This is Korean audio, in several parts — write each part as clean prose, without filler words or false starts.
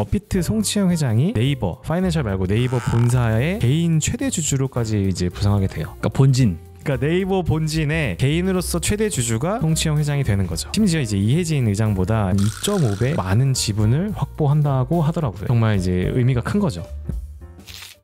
업비트 송치영 회장이 네이버 파이낸셜 말고 네이버 본사의 개인 최대 주주로까지 이제 부상하게 돼요. 그러니까 본진. 그러니까 네이버 본진의 개인으로서 최대 주주가 송치영 회장이 되는 거죠. 심지어 이제 이혜진 의장보다 2.5배 많은 지분을 확보한다고 하더라고요. 정말 이제 의미가 큰 거죠.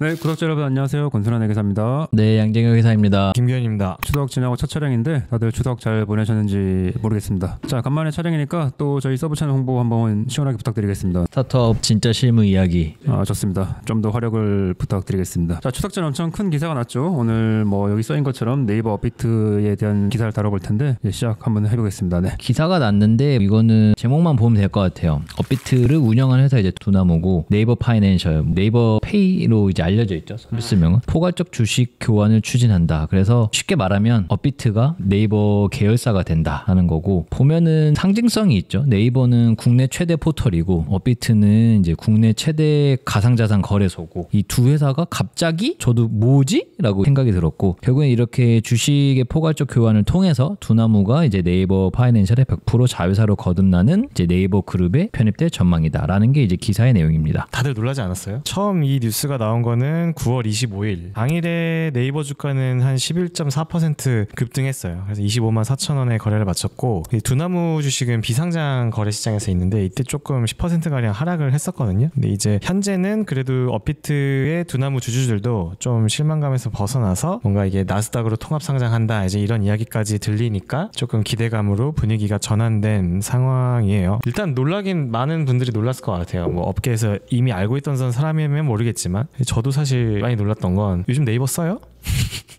네, 구독자 여러분 안녕하세요. 권순환 회계사입니다. 네, 양재경 회사입니다. 김규현입니다. 추석 지나고 첫 촬영인데 다들 추석 잘 보내셨는지 모르겠습니다. 자, 간만에 촬영이니까 또 저희 서브 채널 홍보 한번 시원하게 부탁드리겠습니다. 스타트업 진짜 실무 이야기. 좋습니다. 좀 더 화력을 부탁드리겠습니다. 자, 추석 전 엄청 큰 기사가 났죠. 오늘 뭐 여기 써인 것처럼 네이버 업비트에 대한 기사를 다뤄볼 텐데 시작 한번 해보겠습니다. 네. 기사가 났는데 이거는 제목만 보면 될 것 같아요. 업비트를 운영하는 회사 이제 두나무고 네이버 파이낸셜, 네이버 페이로 이제 알려져 있죠. 서비스명은 포괄적 주식 교환을 추진한다. 그래서 쉽게 말하면 업비트가 네이버 계열사가 된다 하는 거고, 보면은 상징성이 있죠. 네이버는 국내 최대 포털이고 업비트는 이제 국내 최대 가상자산 거래소고, 이 두 회사가 갑자기 저도 뭐지? 라고 생각이 들었고, 결국엔 이렇게 주식의 포괄적 교환을 통해서 두나무가 이제 네이버 파이낸셜의 100% 자회사로 거듭나는 이제 네이버 그룹에 편입될 전망이다라는 게 이제 기사의 내용입니다. 다들 놀라지 않았어요? 처음 이 뉴스가 나온 거는 9월 25일 당일에 네이버 주가는 한 11.4% 급등했어요. 그래서 25만 4천 원에 거래를 마쳤고, 이 두나무 주식은 비상장 거래시장에서 있는데 이때 조금 10%가량 하락을 했었거든요. 근데 이제 현재는 그래도 업비트의 두나무 주주들도 좀 실망감에서 벗어나서 뭔가 이게 나스닥으로 통합 상장한다 이제 이런 이야기까지 들리니까 조금 기대감으로 분위기가 전환된 상황이에요. 일단 놀라긴 많은 분들이 놀랐을 것 같아요. 뭐 업계에서 이미 알고 있던 사람이면 모르겠지만 저도 사실 많이 놀랐던 건, 요즘 네이버 써요?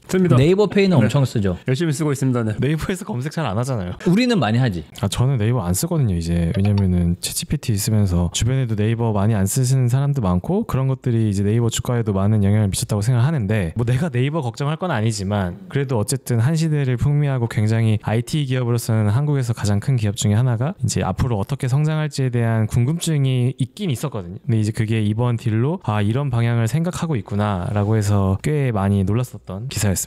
씁니다. 네이버 페이는 엄청 쓰죠. 열심히 쓰고 있습니다. 네. 네이버에서 검색 잘 안 하잖아요. 우리는 많이 하지. 저는 네이버 안 쓰거든요 이제. 왜냐면은 챗GPT 쓰면서 주변에도 네이버 많이 안 쓰시는 사람도 많고, 그런 것들이 이제 네이버 주가에도 많은 영향을 미쳤다고 생각하는데, 뭐 내가 네이버 걱정할 건 아니지만 그래도 어쨌든 한 시대를 풍미하고 굉장히 IT 기업으로서는 한국에서 가장 큰 기업 중에 하나가 이제 앞으로 어떻게 성장할지에 대한 궁금증이 있긴 있었거든요. 근데 이제 그게 이번 딜로 이런 방향을 생각하고 있구나라고 해서 꽤 많이 놀랐었던 기사였습니다.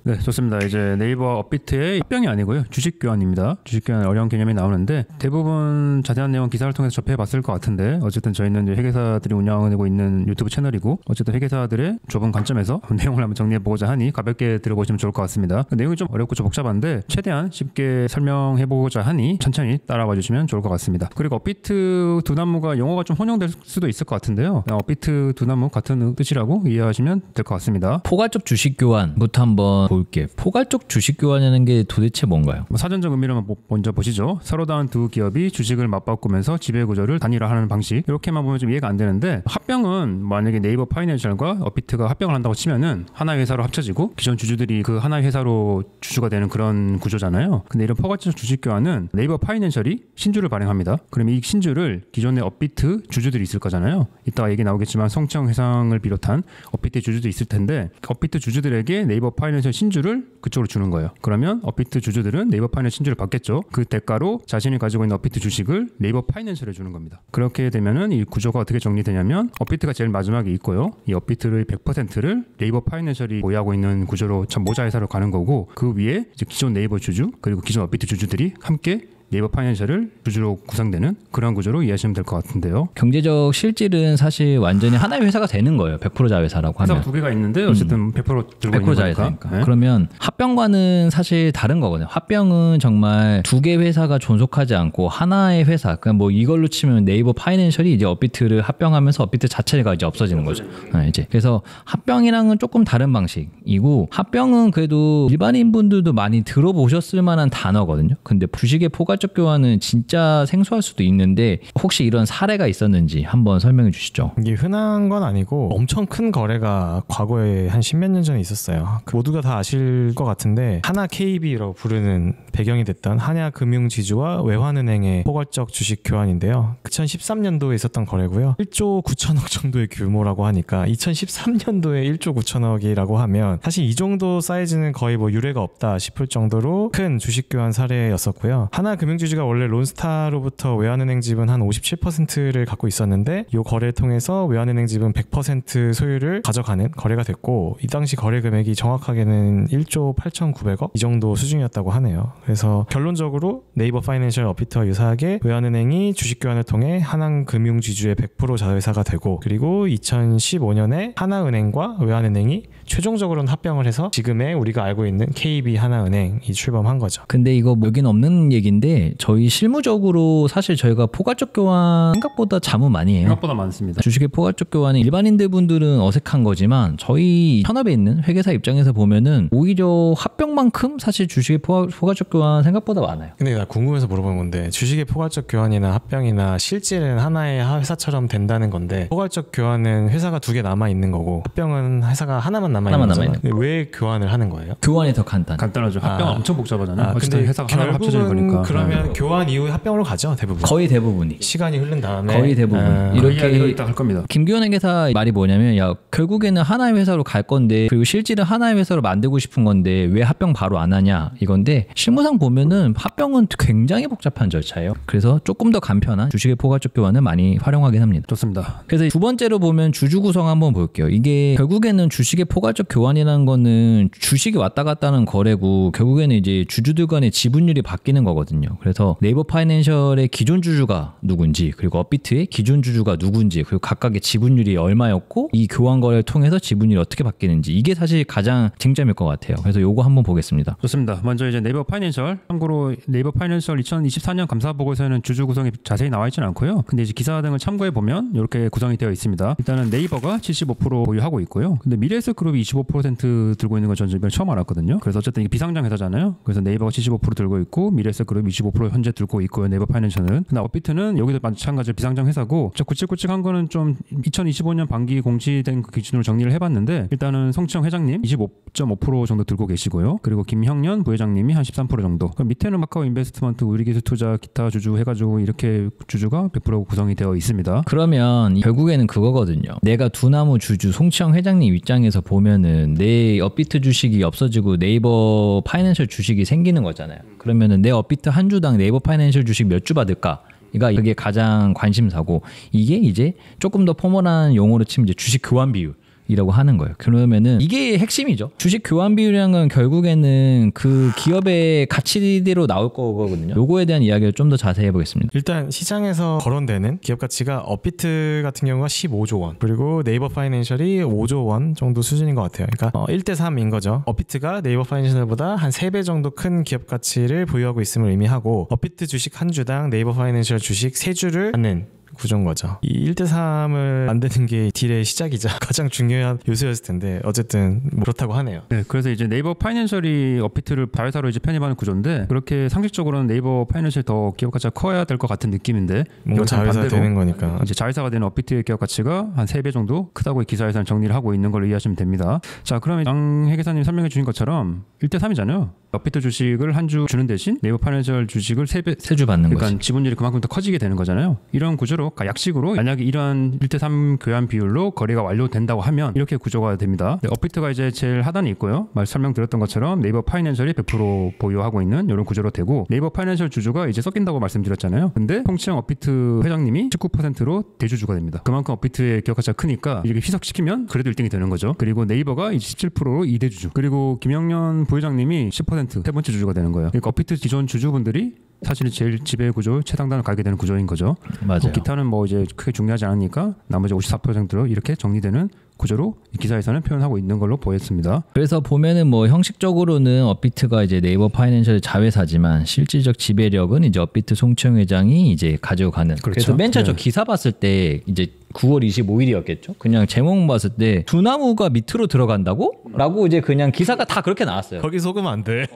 네, 좋습니다. 이제 네이버 업비트의 합병이 아니고요, 주식 교환입니다. 주식 교환 어려운 개념이 나오는데 대부분 자세한 내용 기사를 통해서 접해봤을 것 같은데, 어쨌든 저희는 이제 회계사들이 운영하고 있는 유튜브 채널이고, 어쨌든 회계사들의 좁은 관점에서 내용을 한번 정리해보고자 하니 가볍게 들어보시면 좋을 것 같습니다. 내용이 좀 어렵고 좀 복잡한데 최대한 쉽게 설명해보고자 하니 천천히 따라와 주시면 좋을 것 같습니다. 그리고 업비트 두나무가 용어가 좀 혼용될 수도 있을 것 같은데요, 업비트 두나무 같은 뜻이라고 이해하시면 될 것 같습니다. 포괄적 주식 교환부터 한번 볼게. 포괄적 주식 교환이라는 게 도대체 뭔가요? 사전적 의미를 먼저 보시죠. 서로 다른 두 기업이 주식을 맞바꾸면서 지배구조를 단일화하는 방식. 이렇게만 보면 좀 이해가 안 되는데, 합병은 만약에 네이버 파이낸셜과 업비트가 합병을 한다고 치면은 하나의 회사로 합쳐지고 기존 주주들이 그 하나의 회사로 주주가 되는 그런 구조잖아요. 근데 이런 포괄적 주식 교환은 네이버 파이낸셜이 신주를 발행합니다. 그럼 이 신주를 기존의 업비트 주주들이 있을 거잖아요. 이따가 얘기 나오겠지만 송치영 회장을 비롯한 업비트 주주도 있을 텐데, 업비트 주주들에게 네이버 파이낸셜 신주를 그쪽으로 주는 거예요. 그러면 업비트 주주들은 네이버 파이낸셜 신주를 받겠죠. 그 대가로 자신이 가지고 있는 업비트 주식을 네이버 파이낸셜에 주는 겁니다. 그렇게 되면은 이 구조가 어떻게 정리되냐면, 업비트가 제일 마지막에 있고요, 이 업비트의 100%를 네이버 파이낸셜이 보유하고 있는 구조로 참 모자 회사로 가는 거고, 그 위에 이제 기존 네이버 주주 그리고 기존 업비트 주주들이 함께 네이버 파이낸셜을 주주로 구성되는 그런 구조로 이해하시면 될 것 같은데요. 경제적 실질은 사실 완전히 하나의 회사가 되는 거예요. 100% 자회사라고 하면. 회사가 두 개가 있는데 어쨌든 100% 들고 100% 있는 자회사니까. 거니까. 네. 그러면 합병과는 사실 다른 거거든요. 합병은 정말 두 개 회사가 존속하지 않고 하나의 회사. 그냥 뭐 이걸로 치면 네이버 파이낸셜이 이제 업비트를 합병하면서 업비트 자체가 이제 없어지는 거죠. 이제 그래서 합병이랑은 조금 다른 방식이고, 합병은 그래도 일반인 분들도 많이 들어보셨을 만한 단어거든요. 근데 주식의 포괄적 교환은 진짜 생소할 수도 있는데, 혹시 이런 사례가 있었는지 한번 설명해 주시죠. 이게 흔한 건 아니고 엄청 큰 거래가 과거에 한 10몇 년 전에 있었어요. 모두가 다 아실 것 같은데, 하나 KB라고 부르는 배경이 됐던 한야금융지주와 외환은행의 포괄적 주식 교환인데요. 2013년도에 있었던 거래고요. 1조 9천억 정도의 규모라고 하니까 2013년도에 1조 9천억이라고 하면 사실 이 정도 사이즈는 거의 뭐 유례가 없다 싶을 정도로 큰 주식 교환 사례였었고요. 한야금융 금융주주가 원래 론스타로부터 외환은행집은 한 57%를 갖고 있었는데 이 거래를 통해서 외환은행집은 100% 소유를 가져가는 거래가 됐고 이 당시 거래 금액이 정확하게는 1조 8,900억 이 정도 수준이었다고 하네요. 그래서 결론적으로 네이버 파이낸셜 어피트와 유사하게 외환은행이 주식 교환을 통해 하나금융지주의 100% 자회사가 되고 그리고 2015년에 하나은행과 외환은행이 최종적으로는 합병을 해서 지금의 우리가 알고 있는 KB 하나은행이 출범한 거죠. 근데 이거 여기는 없는 얘기인데 저희 실무적으로 사실 저희가 포괄적 교환 생각보다 자문 많이 해요. 생각보다 많습니다. 주식의 포괄적 교환은 일반인들 분들은 어색한 거지만 저희 현업에 있는 회계사 입장에서 보면은 오히려 합병만큼 사실 주식의 포괄적 교환 생각보다 많아요. 근데 나 궁금해서 물어보는 건데 주식의 포괄적 교환이나 합병이나 실질은 하나의 회사처럼 된다는 건데 포괄적 교환은 회사가 두 개 남아 있는 거고 합병은 회사가 하나만 남아 있는 거잖아요. 근데 왜 교환을 하는 거예요? 교환이 더 간단하죠. 합병은 엄청 복잡하잖아요. 근데 회사가 하나로 합쳐지는 거니까. 그러면 교환 이후에 합병으로 가죠 대부분. 거의 대부분이. 시간이 흐른 다음에 거의 대부분. 이렇게 이따 할 겁니다. 김기현 회계사 말이 뭐냐면 야 결국에는 하나의 회사로 갈 건데 그리고 실질은 하나의 회사로 만들고 싶은 건데 왜 합병 바로 안 하냐 이건데 실무상 보면은 합병은 굉장히 복잡한 절차예요. 그래서 조금 더 간편한 주식의 포괄적 교환을 많이 활용하긴 합니다. 좋습니다. 그래서 두 번째로 보면 주주 구성 한번 볼게요. 이게 결국에는 주식의 포괄적 교환이라는 거는 주식이 왔다 갔다 하는 거래고 결국에는 이제 주주들 간의 지분율이 바뀌는 거거든요. 그래서 네이버 파이낸셜의 기존 주주가 누군지 그리고 업비트의 기존 주주가 누군지 그리고 각각의 지분율이 얼마였고 이 교환 거래를 통해서 지분율이 어떻게 바뀌는지 이게 사실 가장 쟁점일 것 같아요. 그래서 요거 한번 보겠습니다. 좋습니다. 먼저 이제 네이버 파이낸셜 참고로 네이버 파이낸셜 2024년 감사보고서에는 주주 구성이 자세히 나와 있지는 않고요. 근데 이제 기사 등을 참고해 보면 이렇게 구성이 되어 있습니다. 일단은 네이버가 75% 보유하고 있고요. 근데 미래에셋그룹이 25% 들고 있는 건 저는 이번에 처음 알았거든요. 그래서 어쨌든 이게 비상장 회사잖아요. 그래서 네이버가 75% 들고 있고 미래에셋그룹이 25% 현재 들고 있고요. 네이버 파이낸셜은. 근데 업비트는 여기도 마찬가지로 비상장 회사고 저 굵직굵직한 거는 좀 2025년 반기 공시된 그 기준으로 정리를 해봤는데 일단은 성치영 회장님 25.5% 정도 들고 계시고요. 그리고 김형년 부회장님이 한 13% 정도. 그럼 밑에는 마카오 인베스트먼트, 우리기술투자, 기타 주주 해가지고 이렇게 주주가 100% 구성이 되어 있습니다. 그러면 결국에는 그거거든요. 내가 두나무 주주 송치영 회장님 입장에서 보면은 내 업비트 주식이 없어지고 네이버 파이낸셜 주식이 생기는 거잖아요. 그러면은 내 업비트 한 주당 네이버 파이낸셜 주식 몇 주 받을까? 이게 가장 관심사고 이게 이제 조금 더 포멀한 용어로 치면 이제 주식 교환 비율. 이라고 하는 거예요. 그러면은 이게 핵심이죠. 주식 교환 비율이라는 건 결국에는 그 기업의 가치대로 나올 거거든요. 요거에 대한 이야기를 좀 더 자세히 해보겠습니다. 일단 시장에서 거론되는 기업 가치가 업비트 같은 경우가 15조 원 그리고 네이버 파이낸셜이 5조 원 정도 수준인 것 같아요. 그러니까 1대 3인 거죠. 업비트가 네이버 파이낸셜보다 한 3배 정도 큰 기업 가치를 보유하고 있음을 의미하고 업비트 주식 한 주당 네이버 파이낸셜 주식 3주를 갖는 구조인 거죠. 이 1대3을 만드는 게 딜의 시작이자 가장 중요한 요소였을 텐데 어쨌든 뭐 그렇다고 하네요. 네, 그래서 이제 네이버 파이낸셜이 업비트를 자회사로 이제 편입하는 구조인데 그렇게 상식적으로는 네이버 파이낸셜이 더 기업 가치가 커야 될 것 같은 느낌인데 뭔가 자회사 되는 거니까 이제 자회사가 되는 업비트의 기업 가치가 한 3배 정도 크다고 이 기사에서는 정리를 하고 있는 걸로 이해하시면 됩니다. 자, 그러면 양 회계사님 설명해 주신 것처럼 1대3이잖아요. 업비트 주식을 한 주 주는 대신 네이버 파이낸셜 주식을 3주 받는 그러니까 거지. 지분율이 그만큼 더 커지게 되는 거잖아요. 이런 구조로 약식으로 만약에 이러한 1대3 교환 비율로 거래가 완료된다고 하면 이렇게 구조가 됩니다. 네, 업비트가 이제 제일 하단에 있고요. 설명드렸던 것처럼 네이버 파이낸셜이 100% 보유하고 있는 이런 구조로 되고 네이버 파이낸셜 주주가 이제 섞인다고 말씀드렸잖아요. 근데 송치영 업비트 회장님이 19%로 대주주가 됩니다. 그만큼 업비트의 기업 가치가 크니까 이렇게 희석시키면 그래도 1등이 되는 거죠. 그리고 네이버가 17%로 2대주주 그리고 김영년 부회장님이 10% 세 번째 주주가 되는 거예요. 그러니까 업비트 기존 주주분들이 사실 제일 지배 구조 최상단을 가게 되는 구조인 거죠. 맞아요. 기타는 뭐 이제 크게 중요하지 않으니까 나머지 54%로 이렇게 정리되는 구조로 이 기사에서는 표현하고 있는 걸로 보였습니다. 그래서 보면은 뭐 형식적으로는 업비트가 이제 네이버 파이낸셜 자회사지만 실질적 지배력은 이제 업비트 송치영 회장이 이제 가져가는. 그렇죠. 그래서 맨 처음 저 기사 봤을 때 이제 9월 25일이었겠죠. 그냥 제목 봤을 때 두나무가 밑으로 들어간다고? 라고 이제 그냥 기사가 다 그렇게 나왔어요. 거기 속으면 안 돼.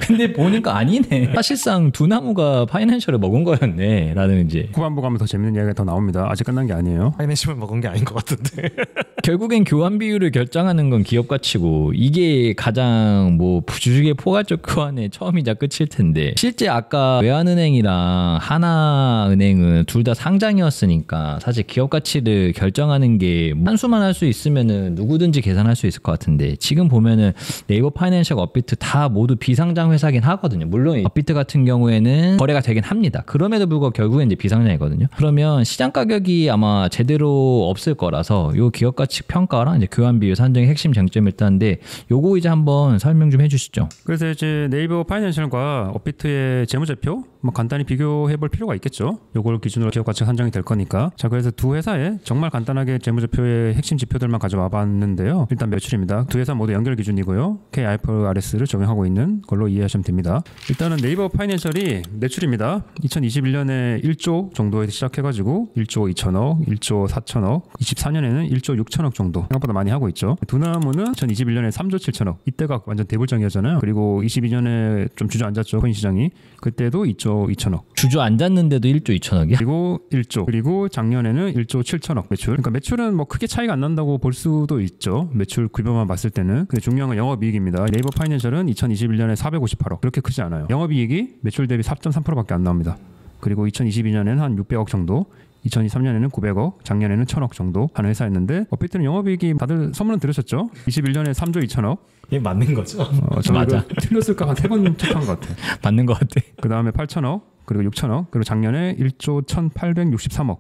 근데 보니까 아니네. 사실상 두나무가 파이낸셜을 먹은 거였네. 라는 이제. 후반부 가면 더 재밌는 이야기가 더 나옵니다. 아직 끝난 게 아니에요. 파이낸셜을 먹은 게 아닌 것 같은데. 결국엔 교환 비율을 결정하는 건 기업 가치고 이게 가장 뭐 주식의 포괄적 교환의 처음이자 끝일 텐데 실제 아까 외환은행이랑 하나은행은 둘 다 상장이었으니까 사실 기업 가치를 결정하는 게 한수만 할 수 있으면은 누구든지 계산할 수 있을 것 같은데 지금 보면은 네이버 파이낸셜 업비트 다 모두 비상장 회사긴 하거든요. 물론 업비트 같은 경우에는 거래가 되긴 합니다. 그럼에도 불구하고 결국엔 이제 비상장이거든요. 그러면 시장 가격이 아마 제대로 없을 거라서 요 기업 가치 평가랑 이제 교환 비율 산정의 핵심 쟁점일 텐데 요거 이제 한번 설명 좀 해주시죠. 그래서 이제 네이버 파이낸셜과 업비트의 재무제표 뭐 간단히 비교해 볼 필요가 있겠죠. 요걸 기준으로 기업 가치가 산정이 될 거니까. 자, 그래서 두 회사의 정말 간단하게 재무제표의 핵심 지표들만 가져와 봤는데요. 일단 매출입니다. 두 회사 모두 연결 기준이고요. KIFRS를 적용하고 있는 걸로 이해하시면 됩니다. 일단은 네이버 파이낸셜이 매출입니다. 2021년에 1조 정도에 시작해가지고 1조 2천억, 1조 4천억, 24년에는 1조 6천억 정도 생각보다 많이 하고 있죠. 두나무는 2021년에 3조 7천억, 이때가 완전 대불장이었잖아요. 그리고 22년에 좀 주저앉았죠, 코인 시장이. 그때도 2조 2천억. 주저앉았는데도 1조 2천억이야? 그리고 1조. 그리고 작년에는 1조 7천억 매출. 그러니까 매출은 뭐 크게 차이가 안 난다고 볼 수도 있죠. 매출 규모만 봤을 때는. 근데 중요한 건 영업이익입니다. 네이버 파이낸셜은 2021년에 458억. 그렇게 크지 않아요. 영업이익이 매출 대비 4.3%밖에 안 나옵니다. 그리고 2022년에는 한 600억 정도, 2023년에는 900억, 작년에는 1000억 정도 하는 회사였는데 업비트는 영업이익이 다들 소문은 들으셨죠? 21년에 3조 2천억. 이게 맞는 거죠? 맞아. 틀렸을까 한 3번 체크한 것 같아. 맞는 것 같아. 그 다음에 8천억, 그리고 6천억, 그리고 작년에 1조 1863억.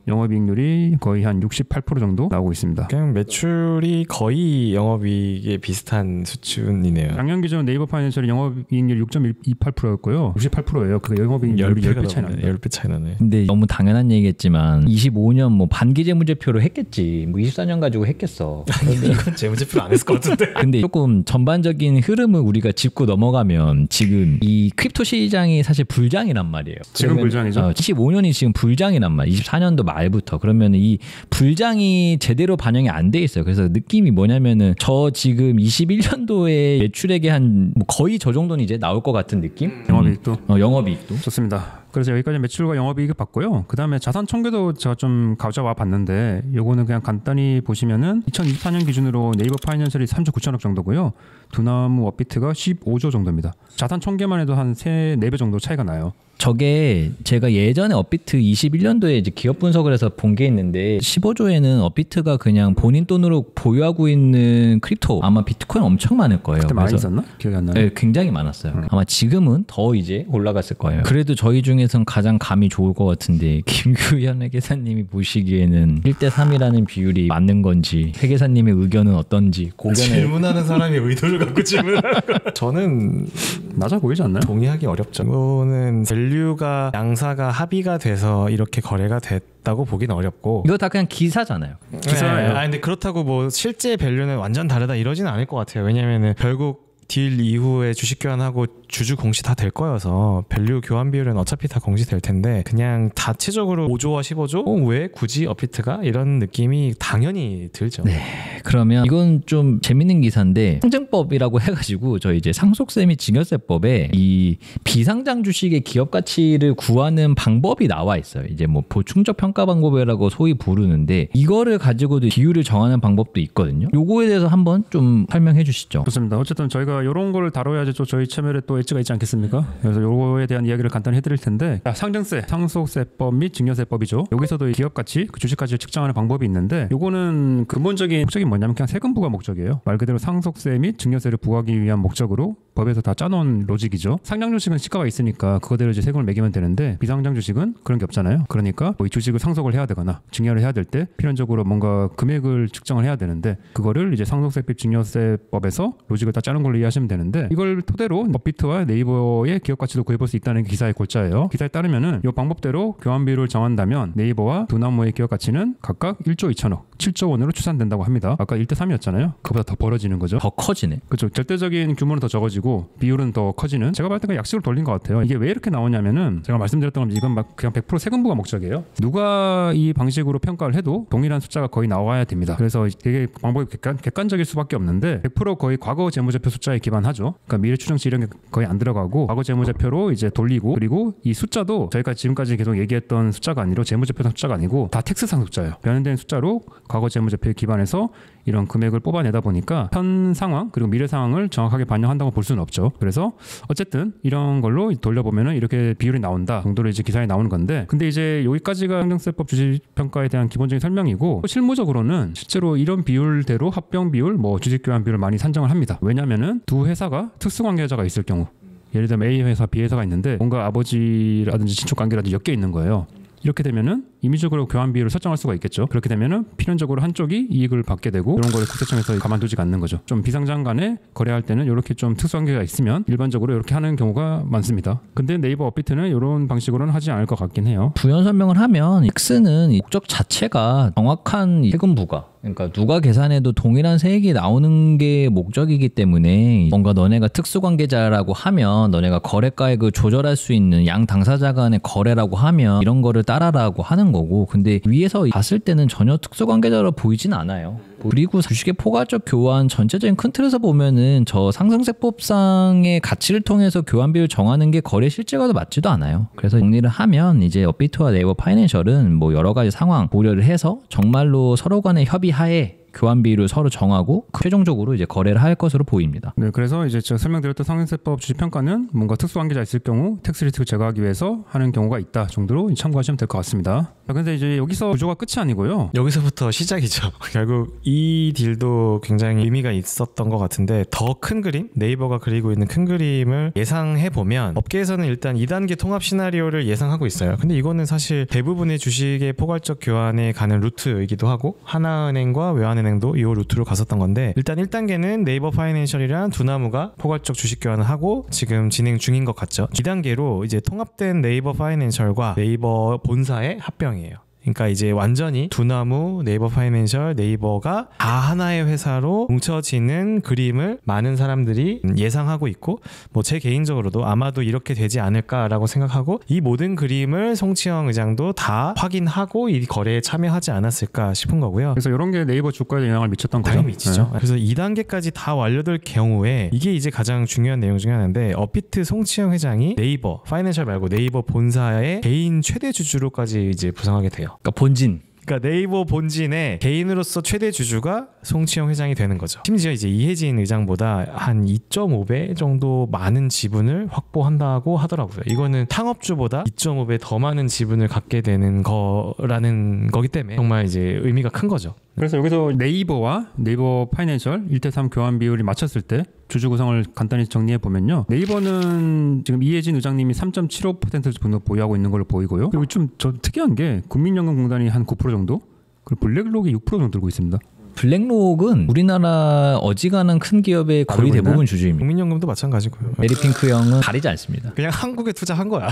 영업이익률이 거의 한 68% 정도 나오고 있습니다. 그냥 매출이 거의 영업이익에 비슷한 수준이네요. 작년 기준 네이버 파이낸셜이 영업이익률 6.28%였고요. 68%예요. 그 영업이익률이 10배 차이 납니다. 10배 차이 나네. 근데 너무 당연한 얘기겠지만 25년 뭐 반기 재무제표로 했겠지. 뭐 24년 가지고 했겠어. 이건 재무제표를 안 했을 것 같은데. 근데 조금 전반적인 흐름을 우리가 짚고 넘어가면 지금 이 크립토 시장이 사실 불장이란 말이에요. 지금 불장이죠? 25년이 지금 불장이란 말이에요. 24년도 말부터. 그러면 이 불장이 제대로 반영이 안 돼 있어요. 그래서 느낌이 뭐냐면은 저 지금 21년도에 매출액이 한 뭐 거의 저 정도는 이제 나올 것 같은 느낌? 영업이익도? 영업이익도. 좋습니다. 그래서 여기까지 매출과 영업이익을 봤고요. 그 다음에 자산 총계도 제가 좀 가져와 봤는데 요거는 그냥 간단히 보시면은 2024년 기준으로 네이버 파이낸셜이 3조 9천억 정도고요. 두나무 업비트가 15조 정도입니다. 자산 총계만 해도 한 4배 정도 차이가 나요. 저게 제가 예전에 업비트 21년도에 이제 기업 분석을 해서 본 게 있는데 15조에는 업비트가 그냥 본인 돈으로 보유하고 있는 크립토 아마 비트코인 엄청 많을 거예요. 그때 많이 있었나? 기억이 안 나요. 네, 굉장히 많았어요. 아마 지금은 더 이제 올라갔을 거예요. 그래도 저희 중에선 가장 감이 좋을 것 같은데 김규현 회계사님이 보시기에는 1대3이라는 비율이 맞는 건지 회계사님의 의견은 어떤지 질문하는 사람이 의도를 갖고 질문하는 저는 낮아 보이지 않나요? 동의하기 어렵죠. 이거는 밸류가 양사가 합의가 돼서 이렇게 거래가 됐다고 보기는 어렵고 이거 다 그냥 기사잖아요. 기사예요. 근데 그렇다고 뭐 실제 밸류는 완전 다르다 이러지는 않을 것 같아요. 왜냐면은 결국 딜 이후에 주식 교환하고 주주 공시 다 될 거여서 밸류 교환 비율은 어차피 다 공시될 텐데 그냥 자체적으로 5조와 15조 왜 굳이 업비트가 이런 느낌이 당연히 들죠. 네. 그러면 이건 좀 재밌는 기사인데 상증법이라고 해가지고 저 이제 상속세 및 증여세법에 이 비상장 주식의 기업 가치를 구하는 방법이 나와 있어요. 이제 뭐 보충적 평가 방법이라고 소위 부르는데 이거를 가지고도 비율을 정하는 방법도 있거든요. 요거에 대해서 한번 좀 설명해 주시죠. 좋습니다. 어쨌든 저희가 이런 거를 다뤄야지 또 저희 채널에 또 엣지가 있지 않겠습니까? 그래서 요거에 대한 이야기를 간단히 해드릴 텐데 상증세, 상속세법 및 증여세법이죠. 여기서도 기업 가치, 그 주식 가치를 측정하는 방법이 있는데 요거는 근본적인 목적이 뭐냐면 그냥 세금 부과 목적이에요. 말 그대로 상속세 및 증여세를 부과하기 위한 목적으로 법에서 다 짜놓은 로직이죠. 상장 주식은 시가가 있으니까 그거대로 이제 세금을 매기면 되는데 비상장 주식은 그런 게 없잖아요. 그러니까 뭐 이 주식을 상속을 해야 되거나 증여를 해야 될 때 필연적으로 뭔가 금액을 측정을 해야 되는데 그거를 이제 상속세 및 증여세법에서 로직을 다 짜는 걸로 이해하시면 되는데 이걸 토대로 업비트와 네이버의 기업 가치도 구해볼 수 있다는 게 기사의 골자예요. 기사에 따르면은 이 방법대로 교환 비율을 정한다면 네이버와 두나무의 기업 가치는 각각 1조 2천억, 7조 원으로 추산된다고 합니다. 아까 1대3이었잖아요. 그보다 더 벌어지는 거죠. 더 커지네. 그렇죠. 절대적인 규모는 더 적어지고 줄어들고 비율은 더 커지는, 제가 봤을 때 약식으로 돌린 것 같아요. 이게 왜 이렇게 나오냐면은 제가 말씀드렸던 건 이건 막 그냥 100% 세금부가 목적이에요. 누가 이 방식으로 평가를 해도 동일한 숫자가 거의 나와야 됩니다. 그래서 되게 방법이 객관적일 수밖에 없는데 100% 거의 과거 재무제표 숫자에 기반하죠. 그러니까 미래 추정치 이런 게 거의 안 들어가고 과거 재무제표로 이제 돌리고, 그리고 이 숫자도 저희가 지금까지 계속 얘기했던 숫자가 아니라 재무제표상 숫자가 아니고 다 텍스상 숫자예요. 변환된 숫자로 과거 재무제표에 기반해서 이런 금액을 뽑아내다 보니까 현 상황 그리고 미래 상황을 정확하게 반영한다고 볼 수는 없죠. 그래서 어쨌든 이런 걸로 돌려보면은 이렇게 비율이 나온다 정도로 이제 기사에 나오는 건데, 근데 이제 여기까지가 상정세법 주식평가에 대한 기본적인 설명이고, 실무적으로는 실제로 이런 비율대로 합병 비율, 뭐 주식교환 비율을 많이 산정을 합니다. 왜냐면은 두 회사가 특수관계자가 있을 경우, 예를 들면 A 회사, B 회사가 있는데 뭔가 아버지라든지 친척관계라든지 엮여 있는 거예요. 이렇게 되면은 임의적으로 교환 비율을 설정할 수가 있겠죠. 그렇게 되면은 필연적으로 한쪽이 이익을 받게 되고, 이런 거를 국세청에서 가만두지가 않는 거죠. 좀 비상장 간에 거래할 때는 이렇게 좀 특수관계가 있으면 일반적으로 이렇게 하는 경우가 많습니다. 근데 네이버 업비트는 이런 방식으로는 하지 않을 것 같긴 해요. 부연 설명을 하면 X는 목적 자체가 정확한 세금 부과, 그러니까 누가 계산해도 동일한 세액이 나오는 게 목적이기 때문에 뭔가 너네가 특수관계자라고 하면, 너네가 거래가액을 조절할 수 있는 양 당사자 간의 거래라고 하면 이런 거를 따라라고 하는 거고, 근데 위에서 봤을 때는 전혀 특수관계자로 보이진 않아요. 그리고 주식의 포괄적 교환 전체적인 큰 틀에서 보면은 저 상승세법상의 가치를 통해서 교환 비율 정하는 게 거래 실제와도 맞지도 않아요. 그래서 정리를 하면 이제 업비트와 네이버 파이낸셜은 뭐 여러 가지 상황 고려를 해서 정말로 서로 간의 협의하에 교환 비율을 서로 정하고 최종적으로 이제 거래를 할 것으로 보입니다. 네, 그래서 이제 제가 설명드렸던 상생세법 주식평가는 뭔가 특수관계자 있을 경우 텍스 리스크를 제거하기 위해서 하는 경우가 있다 정도로 참고하시면 될 것 같습니다. 근데 이제 여기서 구조가 끝이 아니고요. 여기서부터 시작이죠. 결국 이 딜도 굉장히 의미가 있었던 것 같은데, 더 큰 그림, 네이버가 그리고 있는 큰 그림을 예상해 보면 업계에서는 일단 2단계 통합 시나리오를 예상하고 있어요. 근데 이거는 사실 대부분의 주식의 포괄적 교환에 가는 루트이기도 하고, 하나은행과 외환은행도 이 루트로 갔었던 건데, 일단 1단계는 네이버 파이낸셜이랑 두나무가 포괄적 주식 교환을 하고 지금 진행 중인 것 같죠. 2단계로 이제 통합된 네이버 파이낸셜과 네이버 본사의 합병 이에요. 그러니까 이제 완전히 두나무, 네이버 파이낸셜, 네이버가 다 하나의 회사로 뭉쳐지는 그림을 많은 사람들이 예상하고 있고, 뭐 제 개인적으로도 아마도 이렇게 되지 않을까라고 생각하고, 이 모든 그림을 송치영 의장도 다 확인하고 이 거래에 참여하지 않았을까 싶은 거고요. 그래서 이런 게 네이버 주가에 영향을 미쳤던 거죠. 당연히 미치죠. 네. 그래서 2단계까지 다 완료될 경우에 이게 이제 가장 중요한 내용 중에 하나인데, 업비트 송치영 회장이 네이버 파이낸셜 말고 네이버 본사의 개인 최대 주주로까지 이제 부상하게 돼요. 그러니까 본진. 그러니까 네이버 본진의 개인으로서 최대 주주가 송치영 회장이 되는 거죠. 심지어 이제 이혜진 의장보다 한 2.5배 정도 많은 지분을 확보한다고 하더라고요. 이거는 상업주보다 2.5배 더 많은 지분을 갖게 되는 거라는 거기 때문에 정말 이제 의미가 큰 거죠. 그래서 여기서 네이버와 네이버 파이낸셜 1대3 교환 비율이 맞췄을 때 주주 구성을 간단히 정리해 보면요. 네이버는 지금 이혜진 의장님이 3.75% 보유하고 있는 걸로 보이고요. 그리고 좀 특이한 게 국민연금공단이 한 9% 정도, 그리고 블랙록이 6% 정도 들고 있습니다. 블랙록은 우리나라 어지간한 큰 기업의 거의 대부분 주주입니다. 국민연금도 마찬가지고요. 메리핑크 형은 가리지 않습니다. 그냥 한국에 투자한 거야.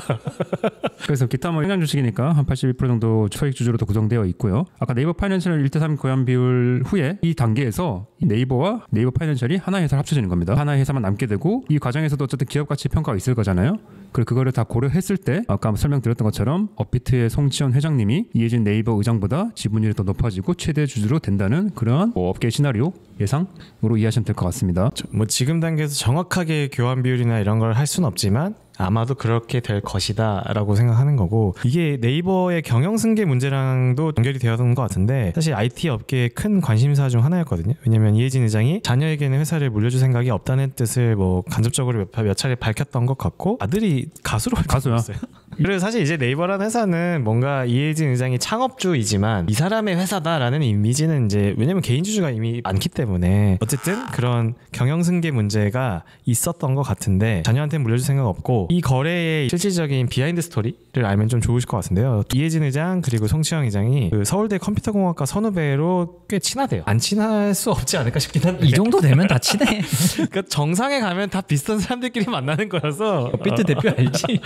그래서 기타 뭐 현장 주식이니까 한 82% 정도 소액 주주로도 구성되어 있고요. 아까 네이버 파이낸셜 1대3 교환 비율 후에 이 단계에서 네이버와 네이버 파이낸셜이 하나의 회사로 합쳐지는 겁니다. 하나의 회사만 남게 되고, 이 과정에서도 어쨌든 기업 가치 평가가 있을 거잖아요. 그리고 그거를 다 고려했을 때 아까 설명드렸던 것처럼 업비트의 송치현 회장님이 이혜진 네이버 의장보다 지분율이 더 높아지고 최대 주주로 된다는 그런 업계 시나리오 예상으로 이해하시면 될 것 같습니다. 뭐 지금 단계에서 정확하게 교환 비율이나 이런 걸 할 수는 없지만 아마도 그렇게 될 것이다 라고 생각하는 거고, 이게 네이버의 경영승계 문제랑도 연결이 되었던 것 같은데, 사실 IT 업계의 큰 관심사 중 하나였거든요. 왜냐면 이혜진 의장이 자녀에게는 회사를 물려줄 생각이 없다는 뜻을 뭐 간접적으로 몇 차례 밝혔던 것 같고, 아들이 가수로 활동했어요. 그래서 사실 이제 네이버라는 회사는 뭔가 이혜진 의장이 창업주이지만 이 사람의 회사다라는 이미지는 이제, 왜냐면 개인 주주가 이미 많기 때문에 어쨌든 그런 경영승계 문제가 있었던 것 같은데, 자녀한테 물려줄 생각 없고, 이 거래의 실질적인 비하인드 스토리를 알면 좀 좋으실 것 같은데요. 이혜진 의장 그리고 송치영 의장이 그 서울대 컴퓨터공학과 선후배로 꽤 친하대요. 안 친할 수 없지 않을까 싶긴 한데, 이 정도 되면 다 친해. 그러니까 정상에 가면 다 비슷한 사람들끼리 만나는 거라서. 업비트 대표 알지?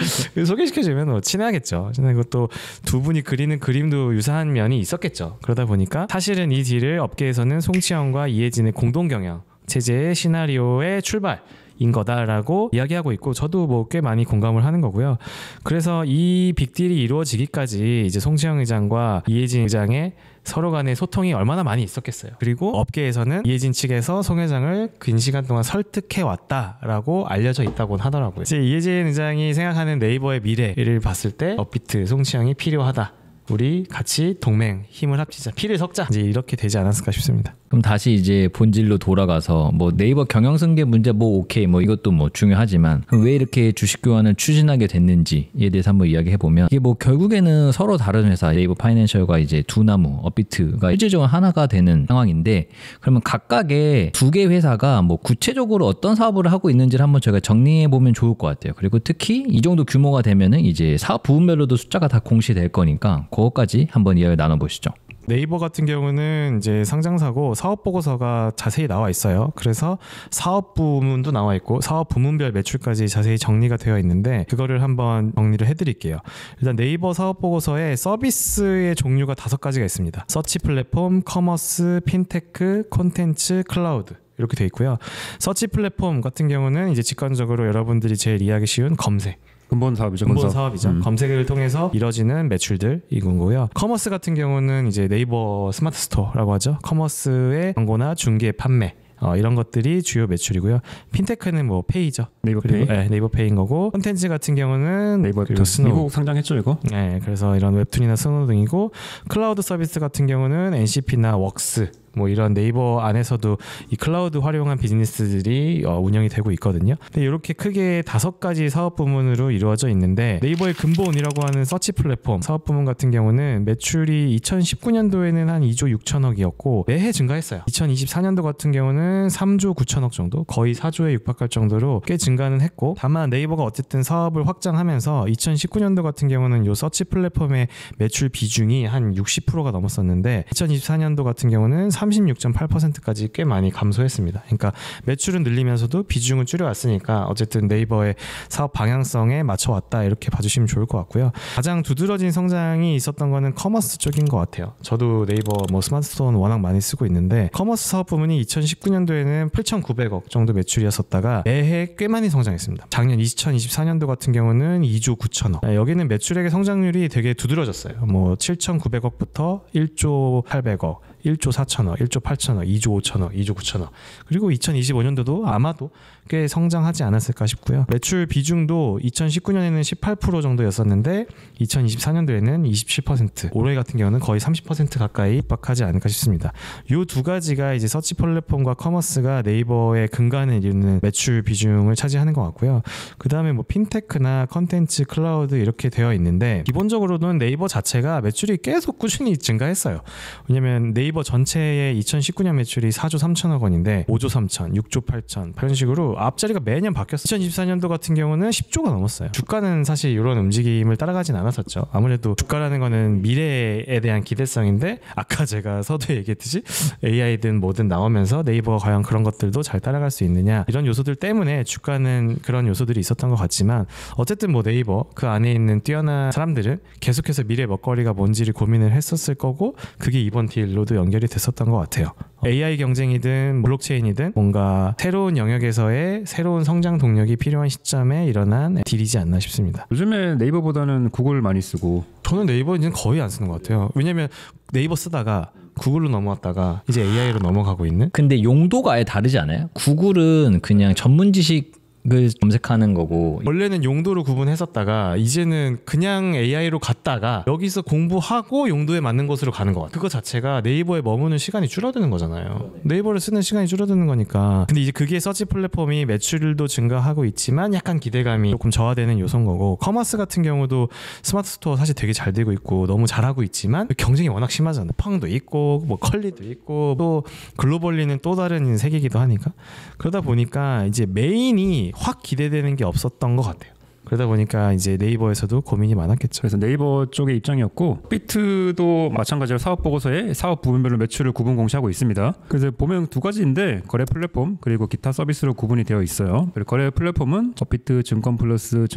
소개시켜주면 뭐 친해야겠죠. 그리고 또 두 분이 그리는 그림도 유사한 면이 있었겠죠. 그러다 보니까 사실은 이 딜을 업계에서는 송치영과 이혜진의 공동 경영 체제의 시나리오의 출발, 인 거다라고 이야기하고 있고 저도 뭐 꽤 많이 공감을 하는 거고요. 그래서 이 빅딜이 이루어지기까지 이제 송시영 의장과 이해진 의장의 서로 간의 소통이 얼마나 많이 있었겠어요. 그리고 업계에서는 이해진 측에서 송 회장을 긴 시간 동안 설득해 왔다라고 알려져 있다고 하더라고요. 이제 이해진 의장이 생각하는 네이버의 미래를 봤을 때 업비트 송시영이 필요하다. 우리 같이 동맹 힘을 합치자. 피를 섞자. 이제 이렇게 되지 않았을까 싶습니다. 그럼 다시 이제 본질로 돌아가서 뭐 네이버 경영승계 문제 뭐 오케이 뭐 이것도 뭐 중요하지만 왜 이렇게 주식 교환을 추진하게 됐는지에 대해서 한번 이야기해 보면 이게 뭐 결국에는 서로 다른 회사 네이버 파이낸셜과 이제 두나무 업비트가 실질적으로 하나가 되는 상황인데 그러면 각각의 두 개 회사가 뭐 구체적으로 어떤 사업을 하고 있는지를 한번 저희가 정리해 보면 좋을 것 같아요. 그리고 특히 이 정도 규모가 되면은 이제 사업 부분별로도 숫자가 다 공시될 거니까 그것까지 한번 이야기를 나눠보시죠. 네이버 같은 경우는 이제 상장사고 사업 보고서가 자세히 나와 있어요. 그래서 사업 부문도 나와 있고 사업 부문별 매출까지 자세히 정리가 되어 있는데 그거를 한번 정리를 해드릴게요. 일단 네이버 사업 보고서에 서비스의 종류가 5가지가 있습니다. 서치 플랫폼, 커머스, 핀테크, 콘텐츠, 클라우드. 이렇게 돼 있고요. 서치 플랫폼 같은 경우는 이제 직관적으로 여러분들이 제일 이해하기 쉬운 검색. 근본 사업이죠. 근본 사업이죠. 검색을 통해서 이뤄지는 매출들 이건 거고요. 커머스 같은 경우는 이제 네이버 스마트 스토어라고 하죠. 커머스의 광고나 중개, 판매 이런 것들이 주요 매출이고요. 핀테크는 뭐 페이죠. 네이버 페이. 네, 네이버 페이인 거고 콘텐츠 같은 경우는 네이버 그리고 스노우. 미국 상장했죠 이거? 네, 그래서 이런 웹툰이나 스노우 등이고 클라우드 서비스 같은 경우는 NCP나 웍스 뭐 이런 네이버 안에서도 이 클라우드 활용한 비즈니스들이 운영이 되고 있거든요. 근데 이렇게 크게 5가지 사업 부문으로 이루어져 있는데 네이버의 근본이라고 하는 서치 플랫폼 사업 부문 같은 경우는 매출이 2019년도에는 한 2조 6천억이었고 매해 증가했어요. 2024년도 같은 경우는 3조 9천억 정도 거의 4조에 육박할 정도로 꽤 증가는 했고 다만 네이버가 어쨌든 사업을 확장하면서 2019년도 같은 경우는 이 서치 플랫폼의 매출 비중이 한 60%가 넘었었는데 2024년도 같은 경우는 36.8%까지 꽤 많이 감소했습니다. 그러니까 매출은 늘리면서도 비중은 줄여왔으니까 어쨌든 네이버의 사업 방향성에 맞춰왔다 이렇게 봐주시면 좋을 것 같고요. 가장 두드러진 성장이 있었던 거는 커머스 쪽인 것 같아요. 저도 네이버 뭐 스마트 스토어는 워낙 많이 쓰고 있는데 커머스 사업 부문이 2019년도에는 8,900억 정도 매출이었었다가 매해 꽤 많이 성장했습니다. 작년 2024년도 같은 경우는 2조 9천억. 여기는 매출액의 성장률이 되게 두드러졌어요. 뭐 7,900억부터 1조 800억 1조 4천억, 1조 8천억, 2조 5천억, 2조 9천억. 그리고 2025년도도 아마도 꽤 성장하지 않았을까 싶고요. 매출 비중도 2019년에는 18% 정도였었는데 2024년도에는 27%. 올해 같은 경우는 거의 30% 가까이 육박하지 않을까 싶습니다. 이 두 가지가 이제 서치 플랫폼과 커머스가 네이버의 근간을 이루는 매출 비중을 차지하는 것 같고요. 그 다음에 뭐 핀테크나 컨텐츠, 클라우드 이렇게 되어 있는데 기본적으로는 네이버 자체가 매출이 계속 꾸준히 증가했어요. 왜냐면 네이버 전체의 2019년 매출이 4조 3천억 원인데 5조 3천, 6조 8천 이런 식으로 앞자리가 매년 바뀌었어요. 2024년도 같은 경우는 10조가 넘었어요. 주가는 사실 이런 움직임을 따라가진 않았었죠. 아무래도 주가라는 거는 미래에 대한 기대성인데 아까 제가 서두에 얘기했듯이 AI든 뭐든 나오면서 네이버가 과연 그런 것들도 잘 따라갈 수 있느냐 이런 요소들 때문에 주가는 그런 요소들이 있었던 것 같지만 어쨌든 뭐 네이버 그 안에 있는 뛰어난 사람들은 계속해서 미래 먹거리가 뭔지를 고민을 했었을 거고 그게 이번 딜로도 연결이 됐었던 것 같아요. AI 경쟁이든 블록체인이든 뭔가 새로운 영역에서의 새로운 성장 동력이 필요한 시점에 일어난 딜이지 않나 싶습니다. 요즘에 네이버보다는 구글 많이 쓰고 저는 네이버 이제 거의 안 쓰는 것 같아요. 왜냐면 네이버 쓰다가 구글로 넘어왔다가 이제 AI로 넘어가고 있는. 근데 용도가 아예 다르지 않아요? 구글은 그냥 전문 지식을 검색하는 거고 원래는 용도로 구분했었다가 이제는 그냥 AI로 갔다가 여기서 공부하고 용도에 맞는 곳으로 가는 것 같아요. 그거 자체가 네이버에 머무는 시간이 줄어드는 거잖아요. 네이버를 쓰는 시간이 줄어드는 거니까. 근데 이제 그게 서치 플랫폼이 매출도 증가하고 있지만 약간 기대감이 조금 저하되는 요소인 거고 커머스 같은 경우도 스마트 스토어 사실 되게 잘 되고 있고 너무 잘하고 있지만 경쟁이 워낙 심하잖아요. 팡도 있고 뭐 컬리도 있고 또 글로벌리는 또 다른 세계이기도 하니까 그러다 보니까 이제 메인이 확 기대되는 게 없었던 것 같아요. 그러다 보니까 이제 네이버에서도 고민이 많았겠죠. 그래서 네이버 쪽의 입장이었고 업비트도 마찬가지로 사업 보고서에 사업 부분별로 매출을 구분 공시하고 있습니다. 그래서 보면 두 가지인데 거래 플랫폼 그리고 기타 서비스로 구분이 되어 있어요. 그리고 거래 플랫폼은 업비트 증권 플러스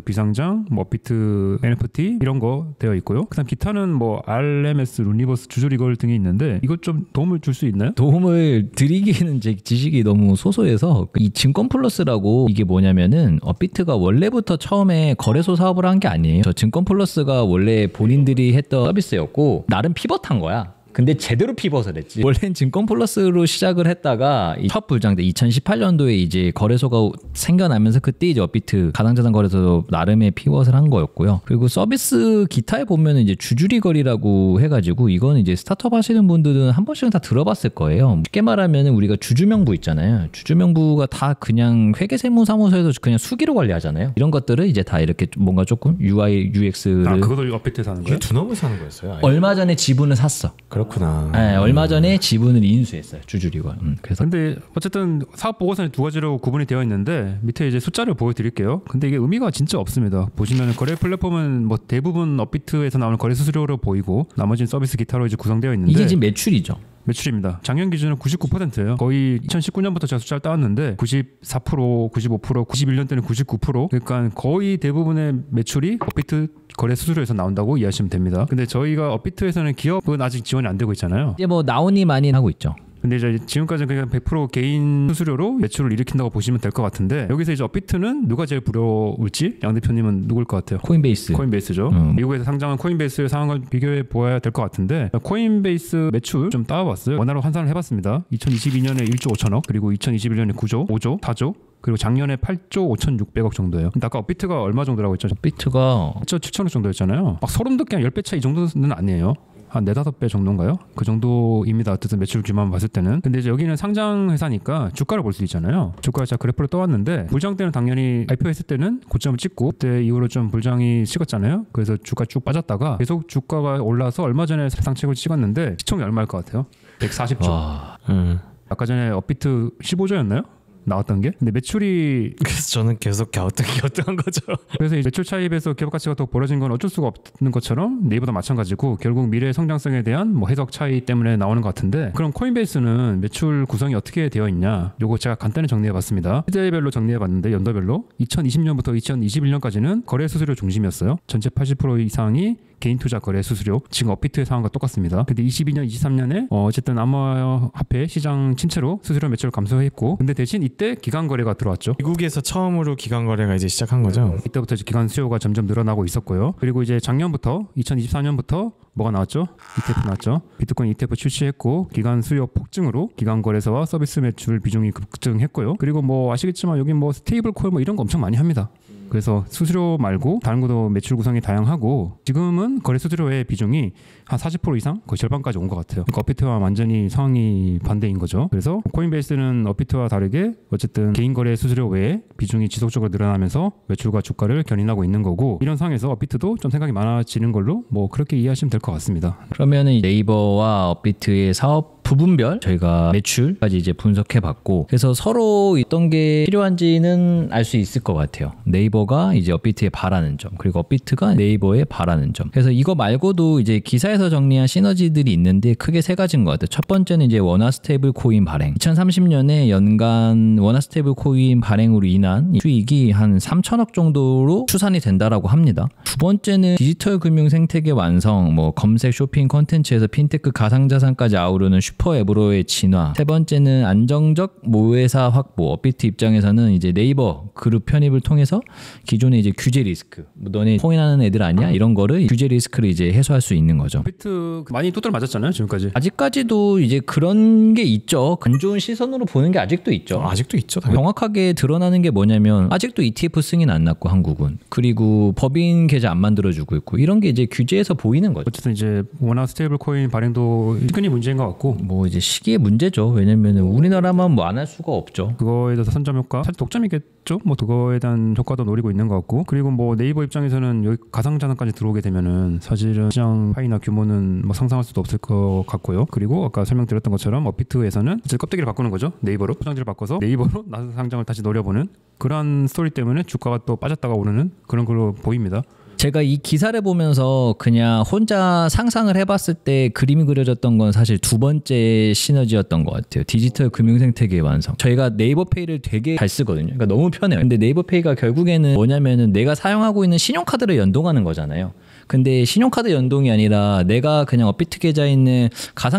비상장, 뭐 업비트 NFT 이런 거 되어 있고요. 그다음 기타는 뭐 RMS, 루니버스, 주주리걸 등이 있는데 이것 좀 도움을 줄 수 있나요? 도움을 드리기에는 제 지식이 너무 소소해서 이 증권 플러스라고 이게 뭐냐면은 업비트가 원래부터 처음에 거래소 사업을 한 게 아니에요. 저 증권 플러스가 원래 본인들이 했던 서비스였고 나름 피벗한 거야. 근데 제대로 피벗을 했지. 원래는 증권 플러스로 시작을 했다가 첫 불장 때 2018년도에 이제 거래소가 생겨나면서 그때 이제 업비트 가상자산 거래소 나름의 피벗을 한 거였고요. 그리고 서비스 기타에 보면은 이제 주주리거리라고 해가지고 이거는 이제 스타트업 하시는 분들은 한 번씩은 다 들어봤을 거예요. 쉽게 말하면은 우리가 주주명부 있잖아요. 주주명부가 다 그냥 회계세무사무소에서 그냥 수기로 관리하잖아요. 이런 것들을 이제 다 이렇게 뭔가 조금 UI, UX를 그것도 업비트에서 하는 거예요? 두나무 사는 거였어요. 아예? 얼마 전에 지분을 샀어. 그렇구나. 네, 얼마 전에 지분을 인수했어요. 주주리걸. 그래서 근데 어쨌든 사업 보고서는 두 가지로 구분이 되어 있는데 밑에 이제 숫자를 보여드릴게요. 근데 이게 의미가 진짜 없습니다. 보시면 거래 플랫폼은 뭐 대부분 업비트에서 나오는 거래 수수료로 보이고 나머지는 서비스 기타로 이제 구성되어 있는데 이게 지금 매출이죠. 매출입니다. 작년 기준은 99%예요. 거의 2019년부터 제가 숫자를 따왔는데 94%, 95%, 91년 때는 99%. 그러니까 거의 대부분의 매출이 업비트 거래 수수료에서 나온다고 이해하시면 됩니다. 근데 저희가 업비트에서는 기업은 아직 지원이 안 되고 있잖아요. 이제 뭐 나오니 많이 하고 있죠. 근데 이제 지금까지는 그냥 100% 개인 수수료로 매출을 일으킨다고 보시면 될 것 같은데 여기서 이제 업비트는 누가 제일 부러울지 양 대표님은 누굴 것 같아요? 코인베이스. 코인베이스죠. 미국에서 상장한 코인베이스의 상황을 비교해 보아야 될 것 같은데 코인베이스 매출 좀 따와봤어요. 원화로 환산을 해봤습니다. 2022년에 1조 5천억 그리고 2021년에 9조, 5조, 4조 그리고 작년에 8조 5,600억 정도예요. 근데 아까 업비트가 얼마 정도라고 했죠? 업비트가 8조 7천억 정도였잖아요. 막 소름 돋게 한 10배 차 이 정도는 아니에요. 한 4-5배 정도인가요? 그 정도입니다. 어쨌든 매출 규모만 봤을 때는. 근데 이제 여기는 상장 회사니까 주가를 볼 수 있잖아요. 주가 제가 그래프를 떠왔는데 불장 때는 당연히 IPO 했을 때는 고점을 찍고 그때 이후로 좀 불장이 식었잖아요. 그래서 주가 쭉 빠졌다가 계속 주가가 올라서 얼마 전에 상책을 찍었는데 시총이 얼마일 것 같아요? 140조. 아까 전에 업비트 15조였나요? 나왔던 게. 근데 매출이 그래서 저는 계속 갸우뚱한 거죠. 그래서 이 매출 차입에서 기업 가치가 더 벌어진 건 어쩔 수가 없는 것처럼 네이버도 마찬가지고 결국 미래의 성장성에 대한 뭐 해석 차이 때문에 나오는 것 같은데 그럼 코인베이스는 매출 구성이 어떻게 되어 있냐? 요거 제가 간단히 정리해봤습니다. 시대별로 정리해봤는데 연도별로 2020년부터 2021년까지는 거래 수수료 중심이었어요. 전체 80% 이상이 개인 투자 거래 수수료. 지금 업비트의 상황과 똑같습니다. 근데 22년, 23년에 어쨌든 암호화폐 시장 침체로 수수료 매출을 감소했고 근데 대신 이때 기간 거래가 들어왔죠. 미국에서 처음으로 기간 거래가 이제 시작한 거죠. 이때부터 이제 기간 수요가 점점 늘어나고 있었고요. 그리고 이제 작년부터 2024년부터 뭐가 나왔죠? ETF 나왔죠. 비트코인 ETF 출시했고 기간 수요 폭증으로 기간 거래소와 서비스 매출 비중이 급증했고요. 그리고 뭐 아시겠지만 여기 뭐 스테이블 코인 뭐 이런 거 엄청 많이 합니다. 그래서 수수료 말고 다른 것도 매출 구성이 다양하고 지금은 거래 수수료의 비중이 한 40% 이상 거의 절반까지 온 것 같아요. 그러니까 업비트와 완전히 상황이 반대인 거죠. 그래서 코인베이스는 업비트와 다르게 어쨌든 개인 거래 수수료 외에 비중이 지속적으로 늘어나면서 매출과 주가를 견인하고 있는 거고 이런 상황에서 업비트도 좀 생각이 많아지는 걸로 뭐 그렇게 이해하시면 될 것 같습니다. 그러면은 네이버와 업비트의 사업 부분별 저희가 매출까지 이제 분석해봤고 그래서 서로 어떤 게 필요한지는 알 수 있을 것 같아요. 네이버가 이제 업비트에 바라는 점 그리고 업비트가 네이버에 바라는 점. 그래서 이거 말고도 이제 기사에서 정리한 시너지들이 있는데 크게 세 가지인 것 같아요. 첫 번째는 이제 원화 스테이블 코인 발행. 2030년에 연간 원화 스테이블 코인 발행으로 인한 수익이 한 3천억 정도로 추산이 된다라고 합니다. 두 번째는 디지털 금융 생태계 완성, 뭐 검색, 쇼핑, 콘텐츠에서 핀테크, 가상자산까지 아우르는 슈퍼 앱으로의 진화. 세 번째는 안정적 모회사 확보. 업비트 입장에서는 이제 네이버 그룹 편입을 통해서 기존의 이제 규제 리스크, 뭐 너네 코인하는 애들 아니야? 이런 거를 규제 리스크를 이제 해소할 수 있는 거죠. 업비트 많이 두들 맞았잖아요 지금까지. 아직까지도 이제 그런 게 있죠. 안 좋은 시선으로 보는 게 아직도 있죠. 아직도 있죠. 당연히. 정확하게 드러나는 게 뭐냐면 아직도 ETF 승인 안 났고 한국은 그리고 법인 계좌 안 만들어주고 있고 이런 게 이제 규제에서 보이는 거죠. 어쨌든 이제 원화 스테이블 코인 발행도 흔히 문제인 것 같고 뭐 이제 시기의 문제죠. 왜냐면 우리나라만 뭐 안 할 수가 없죠. 그거에 대해서 선점 효과 사실 독점이겠죠. 뭐 그거에 대한 효과도 노리고 있는 것 같고 그리고 뭐 네이버 입장에서는 여기 가상자산까지 들어오게 되면은 사실은 시장 파이나 규모는 뭐 상상할 수도 없을 것 같고요. 그리고 아까 설명드렸던 것처럼 업비트에서는 이제 껍데기를 바꾸는 거죠. 네이버로 포장지를 바꿔서 네이버로 나스 상장을 다시 노려보는 그런 스토리 때문에 주가가 또 빠졌다가 오르는 그런 걸로 보입니다. 제가 이 기사를 보면서 그냥 혼자 상상을 해봤을 때 그림이 그려졌던 건 사실 두 번째 시너지였던 것 같아요. 디지털 금융생태계의 완성. 저희가 네이버페이를 되게 잘 쓰거든요. 그러니까 너무 편해요. 근데 네이버페이가 결국에는 뭐냐면은 내가 사용하고 있는 신용카드를 연동하는 거잖아요. 근데 신용카드 연동이 아니라 내가 그냥 업비트 계좌에 있는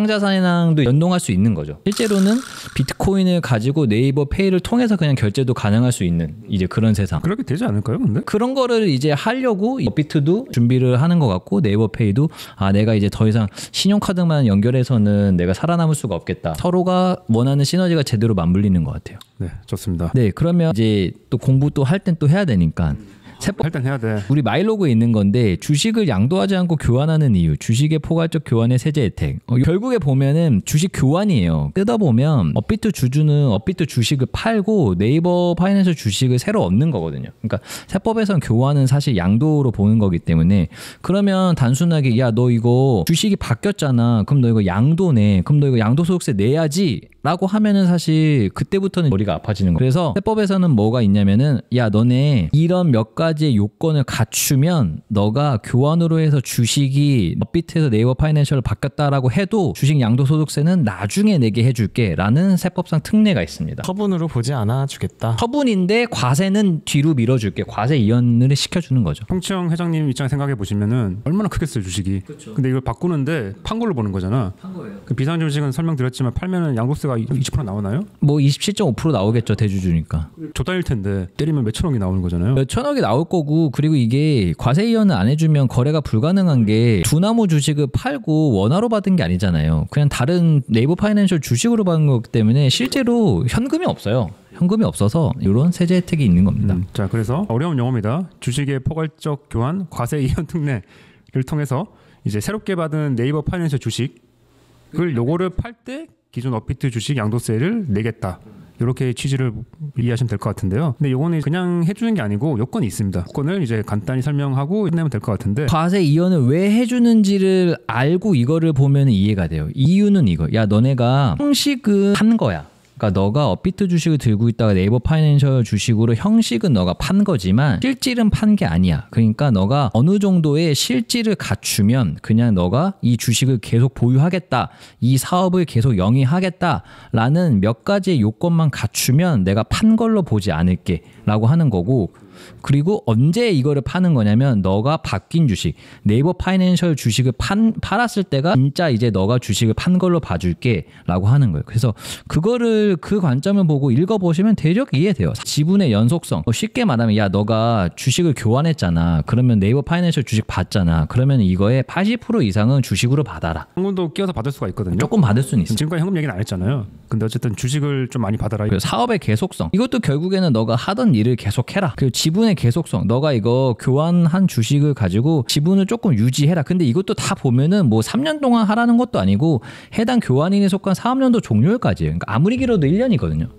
가상자산이랑도 연동할 수 있는 거죠. 실제로는 비트코인을 가지고 네이버 페이를 통해서 그냥 결제도 가능할 수 있는 이제 그런 세상. 그렇게 되지 않을까요? 근데 그런 거를 이제 하려고 업비트도 준비를 하는 것 같고 네이버 페이도 내가 이제 더 이상 신용카드만 연결해서는 내가 살아남을 수가 없겠다. 서로가 원하는 시너지가 제대로 맞물리는 것 같아요. 네, 좋습니다. 네, 그러면 이제 또 공부 또 할 땐 또 해야 되니까 할 땐 해야 돼. 우리 마일로그에 있는 건데 주식을 양도하지 않고 교환하는 이유, 주식의 포괄적 교환의 세제 혜택. 결국에 보면은 주식 교환이에요. 뜯어보면 업비트 주주는 업비트 주식을 팔고 네이버 파이낸셜 주식을 새로 얻는 거거든요. 그러니까 세법에선 교환은 사실 양도로 보는 거기 때문에 그러면 단순하게 야 너 이거 주식이 바뀌었잖아. 그럼 너 이거 양도네. 그럼 너 이거 양도소득세 내야지. 라고 하면은 사실 그때부터는 머리가 아파지는 거예요. 그래서 세법에서는 뭐가 있냐면은 야 너네 이런 몇 가지의 요건을 갖추면 너가 교환으로 해서 주식이 업비트에서 네이버 파이낸셜로 바뀌었다라고 해도 주식 양도소득세는 나중에 내게 해줄게 라는 세법상 특례가 있습니다. 처분으로 보지 않아 주겠다. 처분인데 과세는 뒤로 밀어줄게. 과세 이연을 시켜주는 거죠. 홍치영 회장님 입장 생각해 보시면은 얼마나 크겠어요 주식이. 그쵸. 근데 이걸 바꾸는데 판 걸로 보는 거잖아. 판 거예요. 그 비상주식은 설명드렸지만 팔면은 양도세가 20% 나오나요? 뭐 27.5% 나오겠죠 대주주니까. 조단일 텐데 때리면 몇천억이 나오는 거잖아요. 몇천억이 나올 거고 그리고 이게 과세 이연을 안 해주면 거래가 불가능한 게 두나무 주식을 팔고 원화로 받은 게 아니잖아요. 그냥 다른 네이버 파이낸셜 주식으로 받은 거기 때문에 실제로 현금이 없어요. 현금이 없어서 이런 세제 혜택이 있는 겁니다. 자, 그래서 어려운 용어입니다. 주식의 포괄적 교환 과세 이연 특례를 통해서 이제 새롭게 받은 네이버 파이낸셜 주식을 요거를 팔 때 기존 업비트 주식 양도세를 내겠다. 이렇게 취지를 이해하시면 될 것 같은데요. 근데 요거는 그냥 해주는 게 아니고 요건이 있습니다. 요건을 이제 간단히 설명하고 끝내면 될 것 같은데 과세 이연을 왜 해주는지를 알고 이거를 보면 이해가 돼요. 이유는 이거. 야 너네가 형식은 한 거야. 그러니까 너가 업비트 주식을 들고 있다가 네이버 파이낸셜 주식으로 형식은 너가 판 거지만 실질은 판 게 아니야. 그러니까 너가 어느 정도의 실질을 갖추면 그냥 너가 이 주식을 계속 보유하겠다. 이 사업을 계속 영위하겠다라는 몇 가지의 요건만 갖추면 내가 판 걸로 보지 않을게 라고 하는 거고 그리고 언제 이거를 파는 거냐면 너가 바뀐 주식 네이버 파이낸셜 주식을 팔았을 때가 진짜 이제 너가 주식을 판 걸로 봐줄게 라고 하는 거예요. 그래서 그거를 그 관점을 보고 읽어보시면 대략 이해돼요. 지분의 연속성 쉽게 말하면 야 너가 주식을 교환했잖아. 그러면 네이버 파이낸셜 주식 받잖아. 그러면 이거의 80% 이상은 주식으로 받아라. 현금도 끼워서 받을 수가 있거든요. 조금 받을 수는 있어. 지금까지 현금 얘기는 안 했잖아요. 근데 어쨌든 주식을 좀 많이 받아라. 사업의 계속성 이것도 결국에는 너가 하던 일을 계속해라. 그리고 지분의 계속성 너가 이거 교환한 주식을 가지고 지분을 조금 유지해라. 근데 이것도 다 보면은 뭐 3년 동안 하라는 것도 아니고 해당 교환인에 속한 사업연도 종료일까지예요. 그러니까 아무리 길어도 1년이거든요.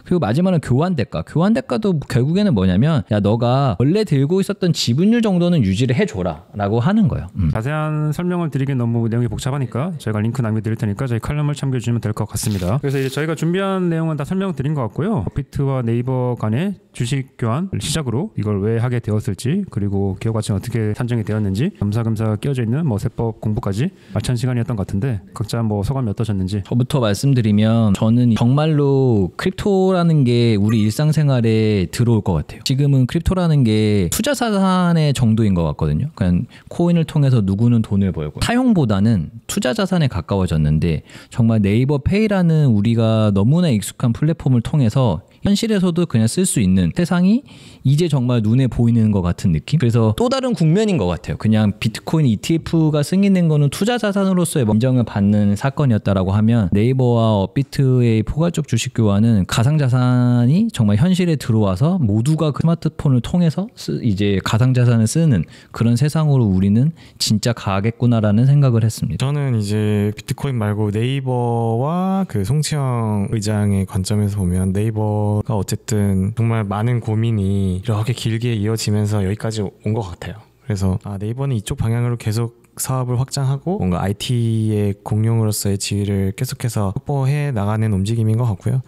그리고 마지막은 교환 대가. 교환 대가도 결국에는 뭐냐면 야 너가 원래 들고 있었던 지분율 정도는 유지를 해줘라 라고 하는 거예요. 자세한 설명을 드리긴 너무 내용이 복잡하니까 저희가 링크 남겨드릴 테니까 저희 칼럼을 참고해주시면 될 것 같습니다. 그래서 이제 저희가 준비한 내용은 다 설명드린 것 같고요. 업비트와 네이버 간의 주식 교환 시작으로 이걸 왜 하게 되었을지 그리고 기업 가치는 어떻게 산정이 되었는지 겸사겸사 끼어져 있는 뭐 세법 공부까지 알찬 시간이었던 것 같은데 각자 뭐 소감이 어떠셨는지. 저부터 말씀드리면 저는 정말로 크립토라는 게 우리 일상생활에 들어올 것 같아요. 지금은 크립토라는 게 투자 자산의 정도인 것 같거든요. 그냥 코인을 통해서 누구는 돈을 벌고 사용보다는 투자 자산에 가까워졌는데 정말 네이버 페이라는 우리가 너무나 익숙한 플랫폼을 통해서 현실에서도 그냥 쓸 수 있는 세상이 이제 정말 눈에 보이는 것 같은 느낌. 그래서 또 다른 국면인 것 같아요. 그냥 비트코인 ETF가 승인된 거는 투자 자산으로서의 인정을 받는 사건이었다라고 하면 네이버와 업비트의 포괄적 주식 교환은 가상 자산이 정말 현실에 들어와서 모두가 그 스마트폰을 통해서 이제 가상 자산을 쓰는 그런 세상으로 우리는 진짜 가겠구나라는 생각을 했습니다. 저는 이제 비트코인 말고 네이버와 그 송치영 의장의 관점에서 보면 네이버가 어쨌든 정말 많은 고민이 이렇게 길게 이어지면서 여기까지 온 것 같아요. 그래서 네이버는 이쪽 방향으로 계속 사업을 확장하고 뭔가 IT의 공룡으로서의 지위를 계속해서 확보해 나가는 움직임인 것 같고요.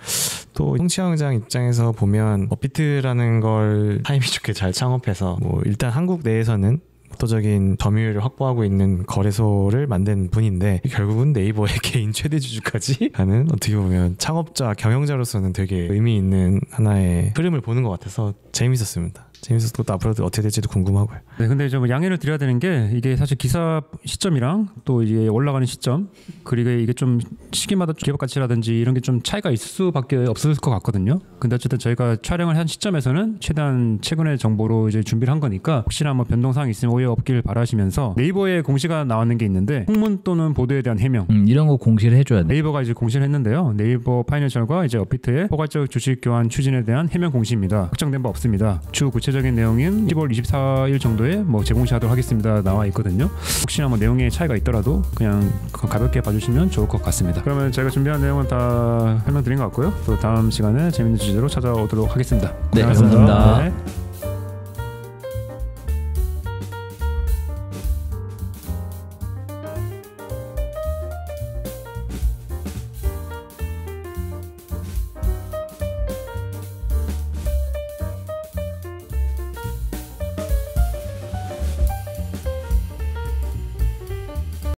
또 송치영 의장 입장에서 보면 업비트라는 걸 타이밍 좋게 잘 창업해서 뭐 일단 한국 내에서는 압도적인 점유율을 확보하고 있는 거래소를 만든 분인데 결국은 네이버의 개인 최대 주주까지 하는 어떻게 보면 창업자 경영자로서는 되게 의미 있는 하나의 흐름을 보는 것 같아서 재밌었습니다. 재밌었고 또 앞으로도 어떻게 될지도 궁금하고요. 네, 근데 좀 양해를 드려야 되는 게 이게 사실 기사 시점이랑 또 이게 올라가는 시점 그리고 이게 좀 시기마다 기업 가치라든지 이런 게 좀 차이가 있을 수밖에 없을 것 같거든요. 근데 어쨌든 저희가 촬영을 한 시점에서는 최대한 최근의 정보로 이제 준비를 한 거니까 혹시나 뭐 변동사항이 있으면 오해 없길 바라시면서 네이버에 공시가 나왔는 게 있는데 홍문 또는 보도에 대한 해명 이런 거 공시를 해줘야 돼. 네이버가 이제 공시를 했는데요. 네이버 파이낸셜과 이제 업비트의 포괄적 주식 교환 추진에 대한 해명 공시입니다. 확정된 바 없습니다. 주 구체적인 내용인 10월 24일 정도에 뭐 재공시하도록 하겠습니다. 나와 있거든요. 혹시나 뭐 내용에 차이가 있더라도 그냥 가볍게 봐주시면 좋을 것 같습니다. 그러면 저희가 준비한 내용은 다 설명드린 것 같고요. 또 다음 시간에 재밌는 주제로 찾아오도록 하겠습니다. 네, 감사합니다. 네.